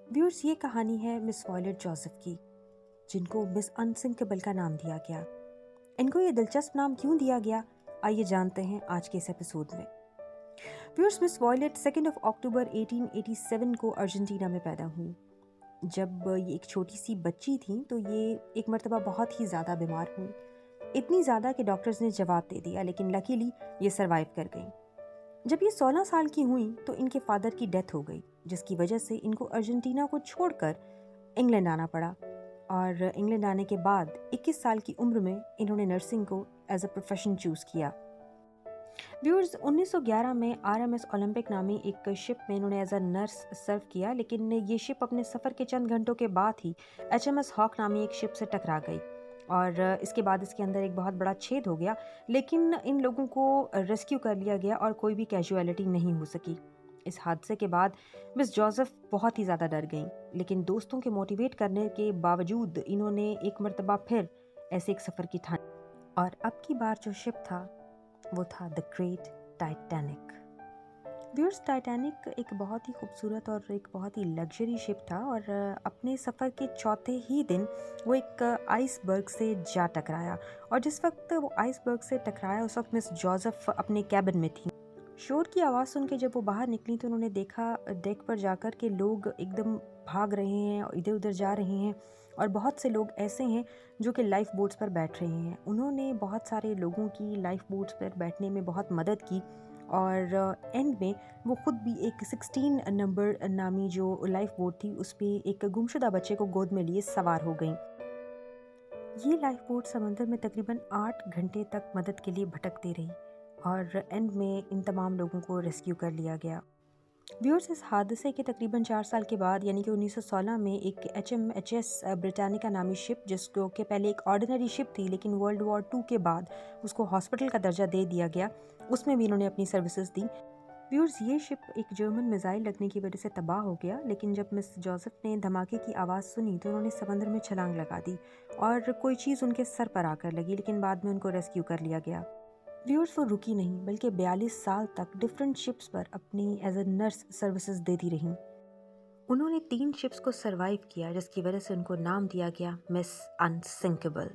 Viewers, ये कहानी है मिस वॉयलेट जोसेफ की, जिनको मिस अनसिंकेबल का नाम दिया गया। इनको ये दिलचस्प नाम क्यों दिया गया, आइए जानते हैं आज के इस एपिसोड में। व्यूअर्स, मिस वॉयलेट 2 अक्टूबर 1887 को अर्जेंटीना में पैदा हुई। जब ये एक छोटी सी बच्ची थी तो ये एक मर्तबा बहुत ही ज़्यादा बीमार हुई, इतनी ज़्यादा कि डॉक्टर्स ने जवाब दे दिया, लेकिन लकीली ये सर्वाइव कर गई। जब ये 16 साल की हुई तो इनके फादर की डेथ हो गई, जिसकी वजह से इनको अर्जेंटीना को छोड़कर इंग्लैंड आना पड़ा। और इंग्लैंड आने के बाद 21 साल की उम्र में इन्होंने नर्सिंग को एज अ प्रोफेशन चूज़ किया। व्यूअर्स, 1911 में आरएमएस ओलंपिक नामी एक शिप में इन्होंने एज अ नर्स सर्व किया, लेकिन ये शिप अपने सफ़र के चंद घंटों के बाद ही एचएमएस हॉक नामी एक शिप से टकरा गई और इसके बाद इसके अंदर एक बहुत बड़ा छेद हो गया, लेकिन इन लोगों को रेस्क्यू कर लिया गया और कोई भी कैजुअलिटी नहीं हो सकी। इस हादसे के बाद मिस जोसेफ बहुत ही ज़्यादा डर गईं, लेकिन दोस्तों के मोटिवेट करने के बावजूद इन्होंने एक मर्तबा फिर ऐसे एक सफ़र की ठानी। और अब की बार जो शिप था वो था the great Titanic. Viewers, Titanic एक बहुत ही खूबसूरत और एक बहुत ही लग्जरी शिप था और अपने सफ़र के चौथे ही दिन वो एक आइसबर्ग से जा टकराया। और जिस वक्त वो आइसबर्ग से टकराया उस वक्त मिस जोसेफ अपने कैबिन में थी। शोर की आवाज़ सुन के जब वो बाहर निकली तो उन्होंने देखा डेक पर जाकर के लोग एकदम भाग रहे हैं और इधर उधर जा रहे हैं, और बहुत से लोग ऐसे हैं जो कि लाइफ बोट्स पर बैठ रहे हैं। उन्होंने बहुत सारे लोगों की लाइफ बोट्स पर बैठने में बहुत मदद की और एंड में वो खुद भी एक 16 नंबर नामी जो लाइफ बोट थी उस पर एक गुमशुदा बच्चे को गोद में लिए सवार हो गई। ये लाइफ बोट समंदर में तकरीबन 8 घंटे तक मदद के लिए भटकती रही और एंड में इन तमाम लोगों को रेस्क्यू कर लिया गया। व्यूअर्स, इस हादसे के तकरीबन 4 साल के बाद यानी कि 1916 में एक HMHS ब्रिटानिका नामी शिप, जिसको के पहले एक ऑर्डिनरी शिप थी लेकिन वर्ल्ड वॉर 2 के बाद उसको हॉस्पिटल का दर्जा दे दिया गया, उसमें भी इन्होंने अपनी सर्विसेज दी। व्यूअर्स, ये शिप एक जर्मन मिसाइल लगने की वजह से तबाह हो गया, लेकिन जब मिस जोसेफ ने धमाके की आवाज़ सुनी तो उन्होंने समंदर में छलांग लगा दी और कोई चीज़ उनके सर पर आकर लगी, लेकिन बाद में उनको रेस्क्यू कर लिया गया। व्यूअर्स, वो रुकी नहीं बल्कि 42 साल तक डिफरेंट शिप्स पर अपनी एज अ नर्स सर्विसेज देती रहीं। उन्होंने 3 शिप्स को सरवाइव किया, जिसकी वजह से उनको नाम दिया गया मिस अनसिंकेबल।